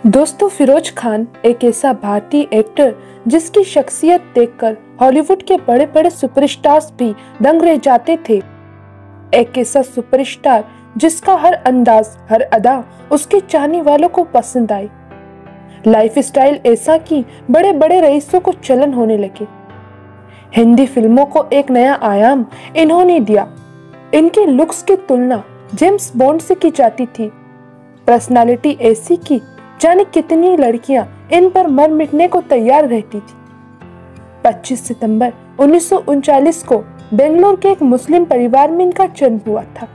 दोस्तों, फिरोज खान एक ऐसा भारतीय एक्टर जिसकी शख्सियत देखकर हॉलीवुड के बड़े बड़े सुपरस्टार्स भी दंग रह जाते थे। एक ऐसा सुपरस्टार जिसका हर अंदाज, हर अदा उसके चाहने वालों को पसंद आई। लाइफस्टाइल ऐसा कि बड़े बड़े रईसों को चलन होने लगे। हिंदी फिल्मों को एक नया आयाम इन्होंने दिया। इनके लुक्स की तुलना जेम्स बॉन्ड से की जाती थी। पर्सनालिटी ऐसी की जाने कितनी लड़कियां इन पर मर मिटने को तैयार रहती थी। 25 सितंबर 1939 को बेंगलोर के एक मुस्लिम परिवार में इनका जन्म हुआ था।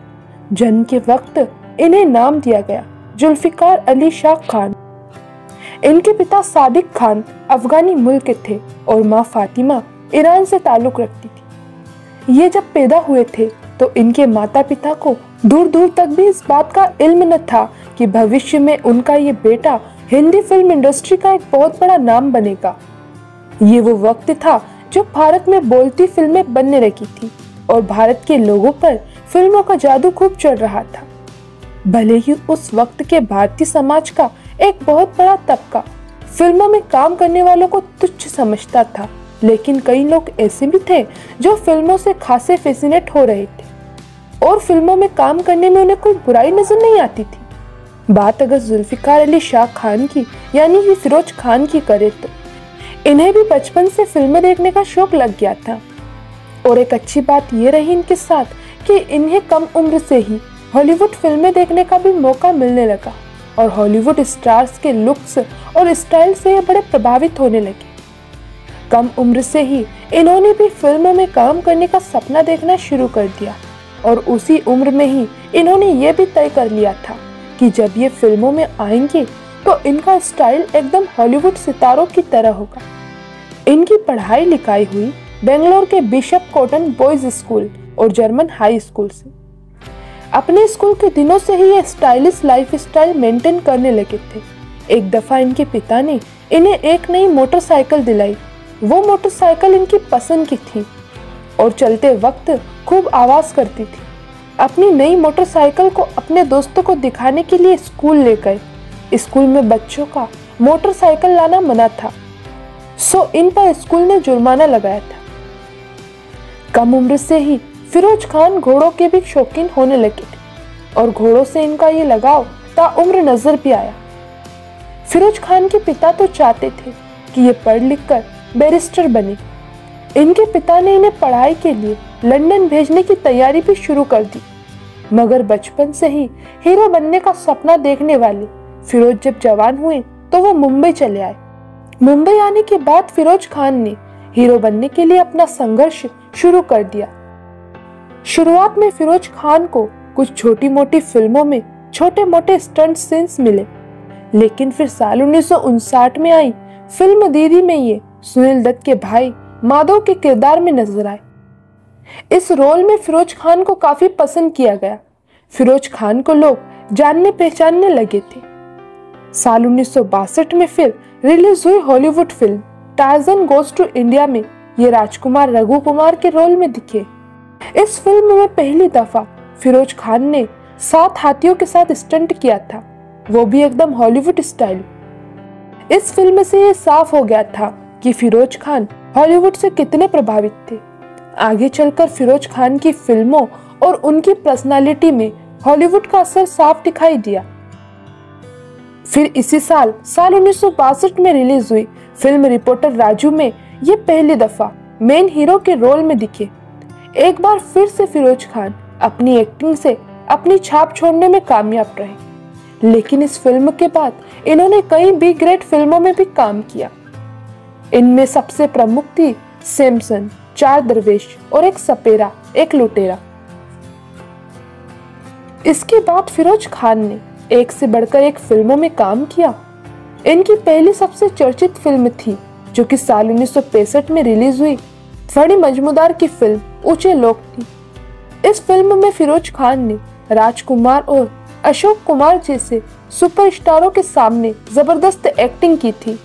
जन्म के वक्त इन्हें नाम दिया गया जुल्फिकार अली शाह खान। इनके पिता सादिक खान अफगानी मूल के थे और माँ फातिमा ईरान से ताल्लुक रखती थी। ये जब पैदा हुए थे तो इनके माता पिता को दूर दूर तक भी इस बात का इल्म न था कि भविष्य में उनका ये बेटा हिंदी फिल्म इंडस्ट्री का एक बहुत बड़ा नाम बनेगा। ये वो वक्त था जब भारत में बोलती फिल्में बनने लगी थी और भारत के लोगों पर फिल्मों का जादू खूब चल रहा था। भले ही उस वक्त के भारतीय समाज का एक बहुत बड़ा तबका फिल्मों में काम करने वालों को तुच्छ समझता था, लेकिन कई लोग ऐसे भी थे जो फिल्मों से खासे फैसिनेट हो रहे थे और फिल्मों में काम करने में उन्हें कोई बुराई नजर नहीं आती थी। बात अगर जुल्फिकार अली शाह खान की यानी कि फिरोज खान की करे तो इन्हें भी बचपन से फिल्में देखने का शौक लग गया था। और एक अच्छी बात ये रही इनके साथ कि इन्हें कम उम्र से ही हॉलीवुड फिल्में देखने का भी मौका मिलने लगा और हॉलीवुड स्टार्स के लुक्स और स्टाइल से ये बड़े प्रभावित होने लगे। कम उम्र से ही इन्होंने भी फिल्मों में काम करने का सपना देखना शुरू कर दिया और उसी उम्र में ही इन्होंने ये भी तय कर लिया था कि जब ये फिल्मों में आएंगे तो इनका स्टाइल एकदम हॉलीवुड सितारों की तरह होगा। इनकी पढ़ाई लिखाई हुई बेंगलोर के बिशप कॉटन बॉयज स्कूल और जर्मन हाई स्कूल से। अपने स्कूल के दिनों से ही ये स्टाइलिश लाइफस्टाइल मेंटेन करने लगे थे। एक दफा इनके पिता ने इन्हें एक नई मोटरसाइकिल दिलाई। वो मोटरसाइकिल इनकी पसंद की थी और चलते वक्त खूब आवाज करती थी। अपनी नई मोटरसाइकिल को अपने दोस्तों को दिखाने के लिए स्कूल ले गए। स्कूल में बच्चों का मोटरसाइकिल लाना मना था, सो इन पर स्कूल ने जुर्माना लगाया था। कम उम्र से ही फिरोज खान घोड़ों के भी शौकीन होने लगे थे और घोड़ों से इनका ये लगाव ताउम्र नजर भी आया। फिरोज खान के पिता तो चाहते थे कि ये पढ़ लिख कर बैरिस्टर बने। इनके पिता ने इन्हें पढ़ाई के लिए लंदन भेजने की तैयारी भी शुरू कर दी, मगर बचपन से ही हीरो बनने का सपना देखने वाले फिरोज जब जवान हुए तो वो मुंबई चले आए। मुंबई आने के बाद फिरोज खान ने हीरो बनने के लिए अपना संघर्ष शुरू कर दिया। शुरुआत में फिरोज खान को कुछ छोटी मोटी फिल्मों में छोटे मोटे स्टंट सीन्स मिले, लेकिन फिर साल 1959 में आई फिल्म दीदी में ये सुनील दत्त के भाई माधव के किरदार में नजर आए। इस रोल में फिरोज खान को काफी पसंद किया गया। फिरोज खान को लोग जानने पहचानने लगे थे। साल 1962 में फिर रिलीज हुई Hollywood film Tarzan goes to India में ये राजकुमार रघु कुमार के रोल में दिखे। इस फिल्म में पहली दफा फिरोज खान ने 7 हाथियों के साथ स्टंट किया था, वो भी एकदम हॉलीवुड स्टाइल। इस फिल्म से ये साफ हो गया था कि फिरोज खान हॉलीवुड से कितने प्रभावित थे। आगे चलकर फिरोज खान की फिल्मों और उनकी पर्सनालिटी में हॉलीवुड का असर साफ दिखाई दिया। फिर इसी साल 1962 में रिलीज हुई फिल्म रिपोर्टर राजू में ये पहली दफा मेन हीरो के रोल में दिखे। एक बार फिर से फिरोज खान अपनी एक्टिंग से अपनी छाप छोड़ने में कामयाब रहे, लेकिन इस फिल्म के बाद इन्होंने कई बी ग्रेड फिल्मों में भी काम किया। इनमें सबसे प्रमुख थी सैमसन, 4 दरवेश और एक सपेरा एक लुटेरा। इसके बाद फिरोज खान ने एक से बढ़कर एक फिल्मों में काम किया। इनकी पहली सबसे चर्चित फिल्म थी जो कि साल 1965 में रिलीज हुई फड़ी मजमूदार की फिल्म ऊंचे लोग थी। इस फिल्म में फिरोज खान ने राजकुमार और अशोक कुमार जैसे सुपरस्टारों के सामने जबरदस्त एक्टिंग की थी।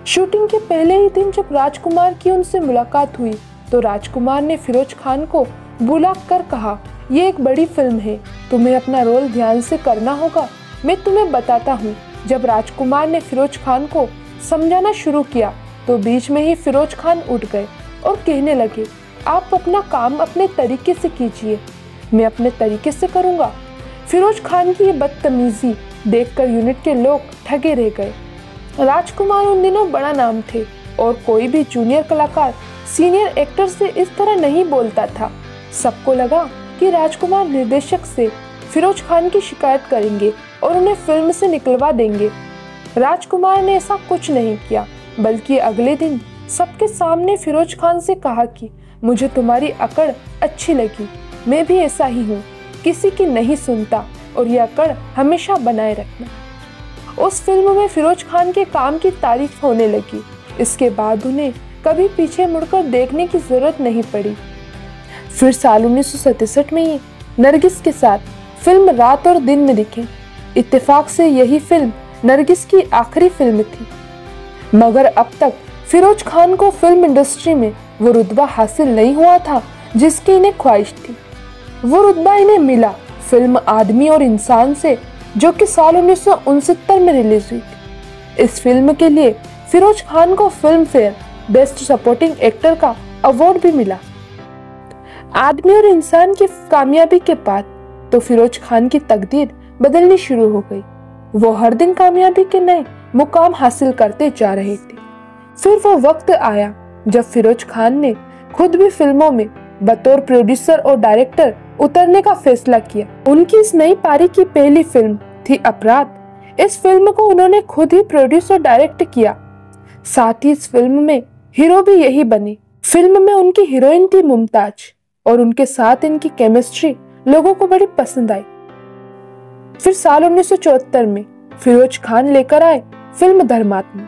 शूटिंग के पहले ही दिन जब राजकुमार की उनसे मुलाकात हुई तो राजकुमार ने फिरोज खान को बुलाकर कहा, ये एक बड़ी फिल्म है, तुम्हें अपना रोल ध्यान से करना होगा। मैं तुम्हें बताता हूँ जब राजकुमार ने फिरोज खान को समझाना शुरू किया तो बीच में ही फिरोज खान उठ गए और कहने लगे, आप अपना काम अपने तरीके से कीजिए, मैं अपने तरीके से करूँगा। फिरोज खान की ये बदतमीजी देखकर यूनिट के लोग ठगे रह गए। राजकुमार उन दिनों बड़ा नाम थे और कोई भी जूनियर कलाकार सीनियर एक्टर से इस तरह नहीं बोलता था। सबको लगा कि राजकुमार निर्देशक से फिरोज खान की शिकायत करेंगे और उन्हें फिल्म से निकलवा देंगे। राजकुमार ने ऐसा कुछ नहीं किया, बल्कि अगले दिन सबके सामने फिरोज खान से कहा कि मुझे तुम्हारी अकड़ अच्छी लगी, मैं भी ऐसा ही हूँ, किसी की नहीं सुनता और ये अकड़ हमेशा बनाए रखना। उस फिल्म में फिरोज खान के काम की तारीफ होने लगी। इसके बाद उन्हें कभी पीछे मुड़कर देखने की जरूरत नहीं पड़ी। फिर साल 1967 में ही नरगिस के साथ फिल्म रात और दिन में दिखे। इत्तेफाक से यही फिल्म नरगिस की आखिरी फिल्म थी, मगर अब तक फिरोज खान को फिल्म इंडस्ट्री में वो रुतबा हासिल नहीं हुआ था जिसकी इन्हें ख्वाहिश थी। वो रुतबा इन्हें मिला फिल्म आदमी और इंसान से, जो कि साल 1969 में रिलीज हुई थी। इस फिल्म के लिए फिरोज खान को film fair best supporting actor का अवार्ड भी मिला। आदमी और इंसान की कामयाबी के बाद तो फिरोज खान की तकदीर बदलनी शुरू हो गई। वो हर दिन कामयाबी के नए मुकाम हासिल करते जा रहे थे। फिर वो वक्त आया जब फिरोज खान ने खुद भी फिल्मों में बतौर प्रोड्यूसर और डायरेक्टर उतरने का फैसला किया। उनकी इस नई पारी की पहली फिल्म थी अपराध। इस फिल्म को उन्होंने खुद ही प्रोड्यूस और डायरेक्ट किया। साथ ही इस फिल्म में हीरो भी यही बने। फिल्म में उनकी हीरोइन थी मुमताज और उनके साथ इनकी केमिस्ट्री लोगों को बड़ी पसंद आई। फिर साल 1974 में फिरोज खान लेकर आए फिल्म धर्मात्मा,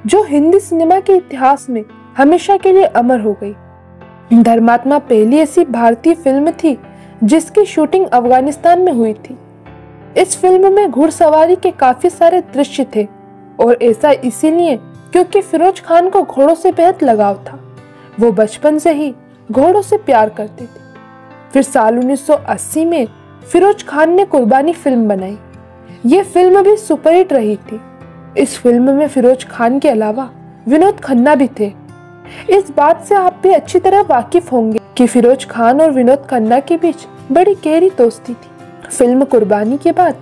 जो हिंदी सिनेमा के इतिहास में हमेशा के लिए अमर हो गई। धर्मात्मा पहली ऐसी भारतीय फिल्म थी जिसकी शूटिंग अफगानिस्तान में हुई थी। इस फिल्म में घुड़सवारी के काफी सारे दृश्य थे और ऐसा इसीलिए क्योंकि फिरोज खान को घोड़ों से बेहद लगाव था। वो बचपन से ही घोड़ों से प्यार करते थे। फिर साल 1980 में फिरोज खान ने कुर्बानी फिल्म बनाई। ये फिल्म भी सुपरहिट रही थी। इस फिल्म में फिरोज खान के अलावा विनोद खन्ना भी थे। इस बात से आप भी अच्छी तरह वाकिफ होंगे कि फिरोज खान और विनोद खन्ना के बीच बड़ी गहरी दोस्ती थी। फिल्म कुर्बानी के बाद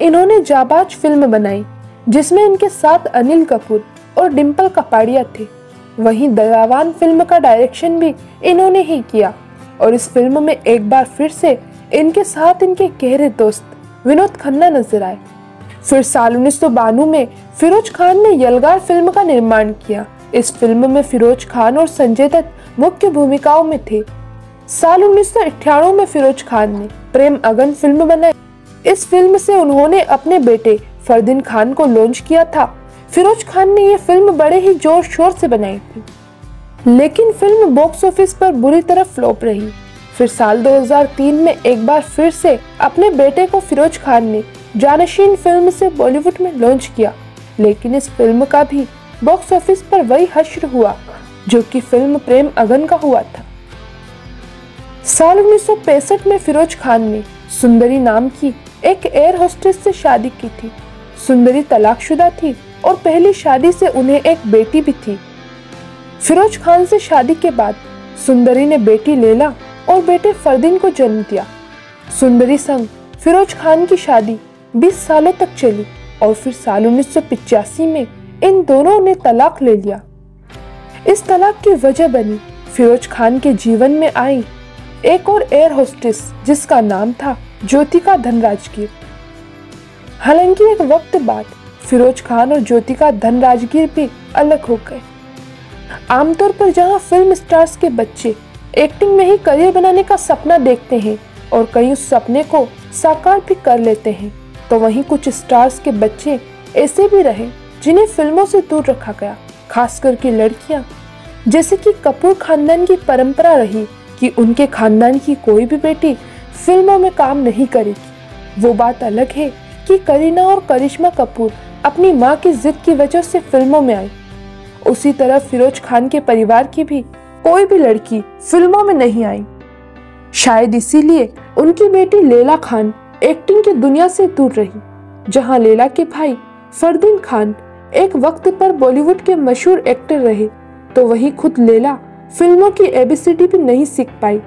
इन्होंने जाबाज फिल्म बनाई, जिसमें इनके साथ अनिल कपूर और डिम्पल कपाड़िया थे। वहीं दयावान फिल्म का डायरेक्शन भी इन्होंने ही किया और इस फिल्म में एक बार फिर से इनके साथ इनके गहरे दोस्त विनोद खन्ना नजर आए। फिर साल 1992 में फिरोज खान ने यलगार फिल्म का निर्माण किया। इस फिल्म में फिरोज खान और संजय दत्त मुख्य भूमिकाओं में थे। साल 1998 में फिरोज खान ने प्रेम अगन फिल्म बनाई। इस फिल्म से उन्होंने अपने बेटे फरदीन खान को लॉन्च किया था। फिरोज खान ने यह फिल्म बड़े ही जोर शोर से बनाई थी, लेकिन फिल्म बॉक्स ऑफिस पर बुरी तरह फ्लॉप रही। फिर साल 2003 में एक बार फिर से अपने बेटे को फिरोज खान ने जानशीन फिल्म से बॉलीवुड में लॉन्च किया, लेकिन इस फिल्म का भी बॉक्स ऑफिस पर वही हश्र हुआ जो कि फिल्म प्रेम अगन का हुआ था। साल 1965 में फिरोज खान ने सुंदरी नाम की एक एयर होस्टेस से शादी की थी। सुंदरी तलाकशुदा थी और पहली शादी से उन्हें एक बेटी भी थी। फिरोज खान से शादी के बाद सुंदरी ने बेटी लैला और बेटे फरदीन को जन्म दिया। सुंदरी संग फिरोज खान की शादी 20 सालों तक चली और फिर साल 1985 में इन दोनों ने तलाक ले लिया। इस तलाक की वजह बनी फिरोज खान के जीवन में आई एक और एयर होस्टेस जिसका नाम था ज्योतिका धनराजगीर। हालांकि एक वक्त बाद फिरोज खान और ज्योतिका धनराजगीर भी अलग हो गए। आमतौर पर जहां फिल्म स्टार्स के बच्चे एक्टिंग में ही करियर बनाने का सपना देखते हैं और कई उस सपने को साकार भी कर लेते हैं, तो वहीं कुछ स्टार्स के बच्चे ऐसे भी रहे जिन्हें फिल्मों से दूर रखा गया। खासकर की लड़कियां, जैसे कि कपूर खानदान की परंपरा रही कि उनके खानदान की कोई भी बेटी फिल्मों में काम नहीं करेगी। वो बात अलग है कि करीना और करिश्मा कपूर अपनी मां की जिद की वजह से फिल्मों में आई। उसी तरह फिरोज खान के परिवार की भी कोई भी लड़की फिल्मों में नहीं आई। शायद इसीलिए उनकी बेटी लैला खान एक्टिंग की दुनिया से दूर रही। जहां लैला के भाई फरदीन खान एक वक्त पर बॉलीवुड के मशहूर एक्टर रहे, तो वहीं खुद लैला फिल्मों की ABCD भी नहीं सीख पाई।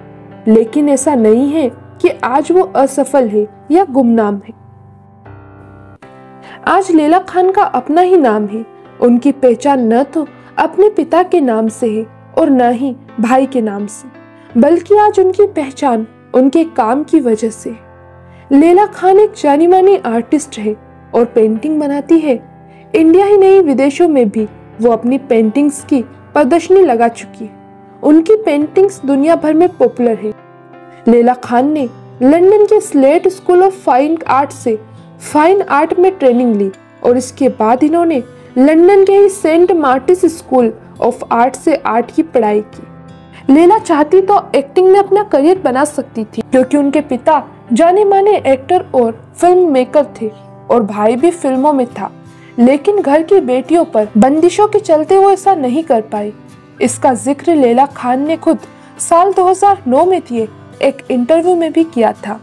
लेकिन ऐसा नहीं है कि आज वो असफल है या गुमनाम है। आज लैला खान का अपना ही नाम है। उनकी पहचान न तो अपने पिता के नाम से है और न ही भाई के नाम से, बल्कि आज उनकी पहचान उनके काम की वजह से है। लैला खान एक जानी मानी आर्टिस्ट है और पेंटिंग बनाती है। इंडिया ही नहीं, विदेशों में भी वो अपनी पेंटिंग्स की प्रदर्शनी लगा चुकी है। उनकी पेंटिंग्स दुनिया भर में पॉपुलर है। लैला खान ने लंदन के Slade school of fine art से फाइन आर्ट में ट्रेनिंग ली और इसके बाद इन्होंने लंदन के ही Saint Martin's school of art से आर्ट की पढ़ाई की। लैला चाहती तो एक्टिंग में अपना करियर बना सकती थी, क्योंकि उनके पिता जाने माने एक्टर और फिल्म मेकर थे और भाई भी फिल्मों में था। लेकिन घर की बेटियों पर बंदिशों के चलते वो ऐसा नहीं कर पाई। इसका जिक्र लैला खान ने खुद साल 2009 में दिए एक इंटरव्यू में भी किया था।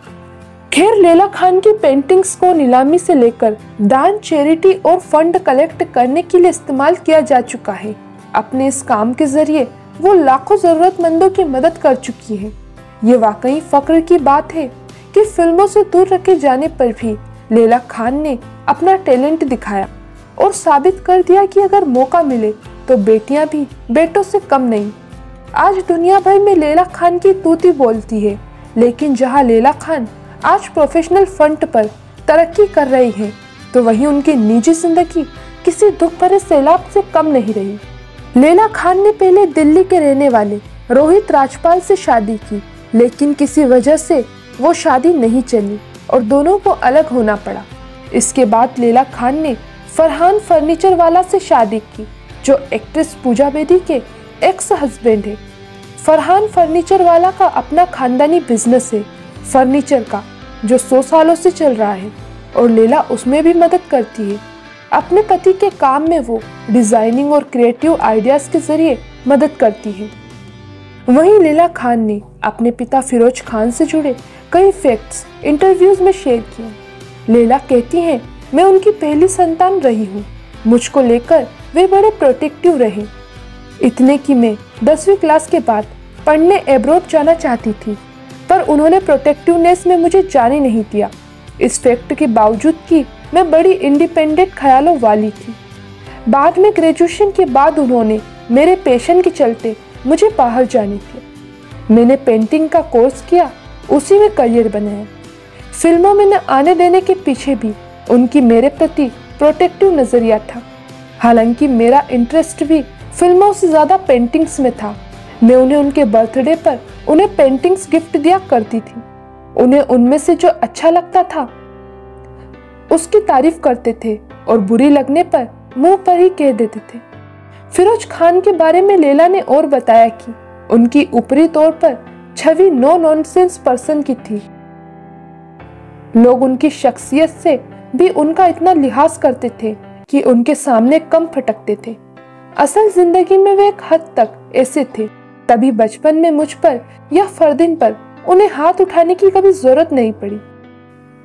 खैर, लैला खान की पेंटिंग्स को नीलामी से लेकर दान, चैरिटी और फंड कलेक्ट करने के लिए इस्तेमाल किया जा चुका है। अपने इस काम के जरिए वो लाखों जरूरतमंदों की मदद कर चुकी है। ये वाकई फख्र की बात है कि फिल्मों से दूर रखे जाने पर भी लैला खान ने अपना टैलेंट दिखाया और साबित कर दिया कि अगर मौका मिले तो बेटियां भी बेटों से कम नहीं। आज दुनिया भर में लैला खान की तूती बोलती है, लेकिन जहां लैला खान आज प्रोफेशनल फ्रंट पर तरक्की कर रही है, तो वहीं उनकी निजी जिंदगी किसी दुख भरे सैलाब से कम नहीं रही। लैला खान ने पहले दिल्ली के रहने वाले रोहित राजपाल से शादी की, लेकिन किसी वजह से वो शादी नहीं चली और दोनों को अलग होना पड़ा। इसके बाद लैला खान ने फरहान फर्नीचर वाला से शादी की, जो एक्ट्रेस पूजा बेदी के एक्स हस्बैंड है। फरहान फर्नीचर वाला का अपना खानदानी बिजनेस है फर्नीचर का, जो 100 सालों से चल रहा है और लैला उसमें भी मदद करती है। अपने पति के काम में वो डिजाइनिंग और क्रिएटिव आइडियाज के जरिए मदद करती है। वहीं लैला खान ने अपने पिता फिरोज खान से जुड़े कई फैक्ट्स इंटरव्यूज में शेयर किए। लैला कहती हैं, मैं उनकी पहली संतान रही हूँ। मुझको लेकर वे बड़े प्रोटेक्टिव रहे, इतने कि मैं 10वीं क्लास के बाद पढ़ने एब्रोड जाना चाहती थी, पर उन्होंने प्रोटेक्टिवनेस में मुझे जाने नहीं दिया। इस फैक्ट के बावजूद कि मैं बड़ी इंडिपेंडेंट ख्यालों वाली थी। बाद में ग्रेजुएशन के बाद उन्होंने मेरे पैशन के चलते मुझे बाहर जाने दिया। मैंने पेंटिंग का कोर्स किया, उसी में करियर बनाया। फिल्मों में न आने देने के पीछे भी उनकी मेरे प्रति प्रोटेक्टिव नजरिया था। हालांकि मेरा इंटरेस्ट भी फिल्मों से ज्यादा पेंटिंग्स में था। मैं उन्हें उनके बर्थडे पर उन्हें पेंटिंग्स गिफ्ट दिया करती थी। उन्हें उनमें से जो अच्छा लगता था उसकी तारीफ करते थे और बुरी लगने पर मुंह पर ही कह देते थे। फिरोज खान के बारे में लैला ने और बताया कि उनकी ऊपरी तौर पर छवि नो नॉनसेंस पर्सन की थी। लोग उनकी शख्सियत से भी उनका इतना लिहाज करते थे कि उनके सामने कम फटकते थे। असल जिंदगी में वे एक हद तक ऐसे थे, तभी बचपन में मुझ पर या फरदीन पर उन्हें हाथ उठाने की कभी जरूरत नहीं पड़ी।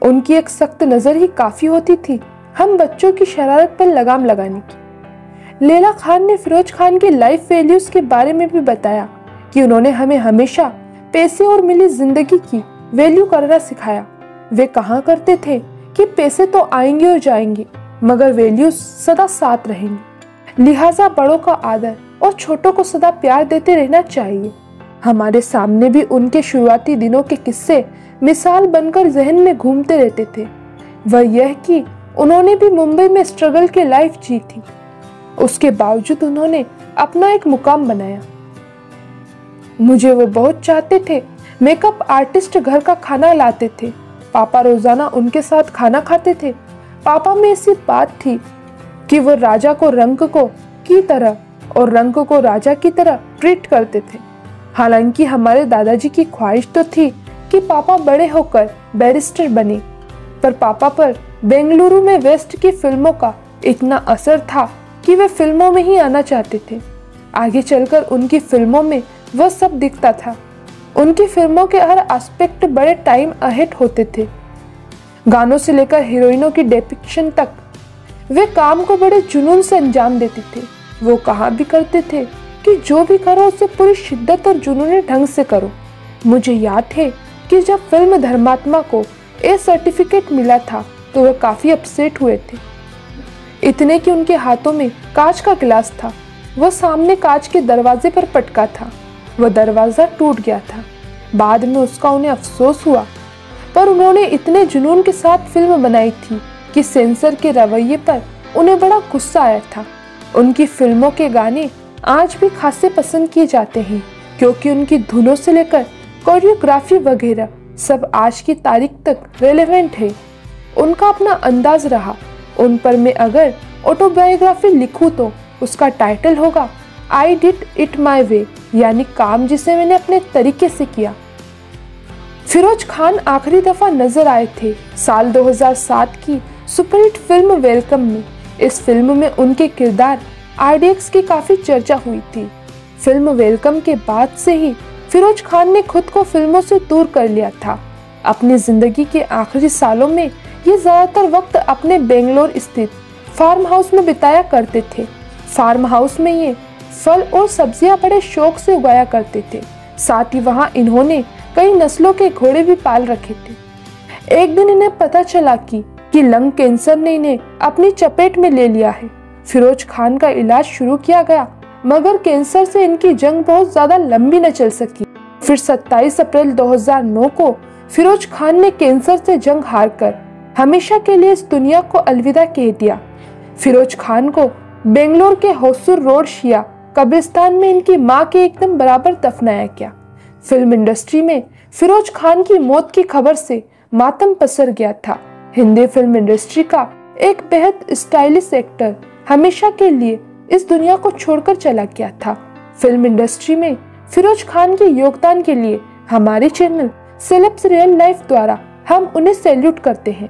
उनकी एक सख्त नजर ही काफी होती थी हम बच्चों की शरारत पर लगाम लगाने की। लैला खान ने फिरोज खान की लाइफ वैल्यूज के बारे में भी बताया कि उन्होंने हमें हमेशा पैसे और मिली जिंदगी की वैल्यू करना सिखाया। वे कहा करते थे कि पैसे तो आएंगे और जाएंगे, मगर वैल्यूज सदा साथ रहेंगी। लिहाजा बड़ों का आदर और छोटों को सदा प्यार देते रहना चाहिए। हमारे सामने भी उनके शुरुआती दिनों के किस्से मिसाल बनकर जहन में घूमते रहते थे। वह यह कि उन्होंने भी मुंबई में स्ट्रगल की लाइफ जी थी, उसके बावजूद उन्होंने अपना एक मुकाम बनाया। मुझे वो बहुत चाहते थे। मेकअप आर्टिस्ट घर का खाना लाते थे। पापा रोजाना उनके साथ खाना खाते थे। पापा में ऐसी बात थी कि वो राजा को रंग को की तरह और रंग को राजा की तरह ट्रीट करते थे। हालांकि हमारे दादाजी की ख्वाहिश तो थी कि पापा बड़े होकर बैरिस्टर बने, पर पापा पर बेंगलुरु में वेस्ट की फिल्मों का इतना असर था कि वे फिल्मों में ही आना चाहते थे। आगे चलकर उनकी फिल्मों में वह सब दिखता था। उनकी फिल्मों के हर एस्पेक्ट बड़े टाइम अहेड होते थे, गानों से लेकर हीरोइनों की डिपिक्शन तक। वे काम को बड़े जुनून से अंजाम देते थे। वो कहा भी करते थे कि जो भी करो उसे पूरी शिद्दत और जुनूनी ढंग से करो। मुझे याद है कि जब फिल्म धर्मात्मा को ए सर्टिफिकेट मिला था तो वे काफी अपसेट हुए थे, इतने कि उनके हाथों में कांच का गिलास था। वह सामने कांच के दरवाजे पर पटका था। वह दरवाजा टूट गया था। बाद में उसका उन्हें अफसोस हुआ, पर उन्होंने इतने जुनून के साथ फिल्म बनाई थी कि सेंसर के रवैये पर उन्हें बड़ा गुस्सा आया था। उनकी फिल्मों के गाने आज भी खासे पसंद किए जाते हैं, क्योंकि उनकी धुनों से लेकर कोरियोग्राफी वगैरह सब आज की तारीख तक रेलेवेंट है। उनका अपना अंदाज रहा। उन पर मैं अगर ऑटोबायोग्राफी लिखूं तो उसका टाइटल होगा आई डिड इट माई वे, यानी काम जिसे मैंने अपने तरीके से किया। फिरोज खान आखिरी दफा नजर आए थे साल 2007 की सुपरहिट फिल्म वेलकम में। इस फिल्म में उनके किरदार आरडीएक्स की काफी चर्चा हुई थी। फिल्म वेलकम के बाद से ही फिरोज खान ने खुद को फिल्मों से दूर कर लिया था। अपनी जिंदगी के आखिरी सालों में ये ज्यादातर वक्त अपने बेंगलोर स्थित फार्म हाउस में बिताया करते थे। फार्म हाउस में ये फल और सब्जियां बड़े शौक से उगाया करते थे। साथ ही वहां इन्होंने कई नस्लों के घोड़े भी पाल रखे थे। एक दिन इन्हें पता चला कि लंग कैंसर ने इन्हें अपनी चपेट में ले लिया है। फिरोज खान का इलाज शुरू किया गया, मगर कैंसर से इनकी जंग बहुत ज्यादा लंबी न चल सकी। फिर 27 अप्रैल 2009 को फिरोज खान ने कैंसर से जंग हारकर हमेशा के लिए इस दुनिया को अलविदा कह दिया। फिरोज खान को बेंगलोर के होसूर रोड शिया कब्रिस्तान में इनकी मां के एकदम बराबर दफनाया गया। फिल्म इंडस्ट्री में फिरोज खान की मौत की खबर से मातम पसर गया था। हिंदी फिल्म इंडस्ट्री का एक बेहद स्टाइलिश एक्टर हमेशा के लिए इस दुनिया को छोड़कर चला गया था। फिल्म इंडस्ट्री में फिरोज खान के योगदान के लिए हमारे चैनल सेलेब्स रियल लाइफ द्वारा हम उन्हें सैल्यूट करते हैं।